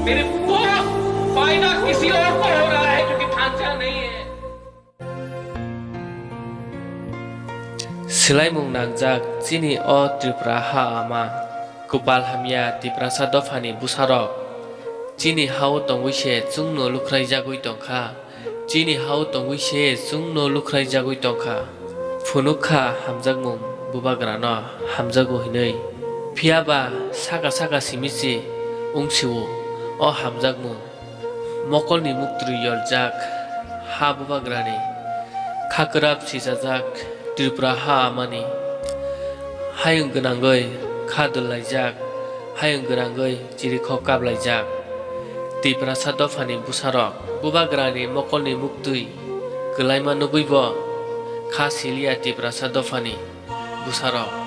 मेरे को फायदा किसी और को हो रहा है क्योंकि ढांचा नहीं है Selaimung nangjak chini o Tripura ha ama Kupal hamya Tripura sadofani busarok chini hau tongwise chungno lukrai jagui tongkha chini hau tongwise chungno lukrai jagui tongkha phunukha hamjakmung bubagrano hamjago hinei phiaba saka saka simisi ungsiu o hamjakmung mokolni muktri yoljak ha bubagrani khakrab sijajak Tripura ha amani hayung gonangoi khadul laijak hayung gonangoi chirikho kablaijak Tripura sadofani busarok bubagrani mokolni muktui gelaima nubuibo kha silia Tripura sadofani busarok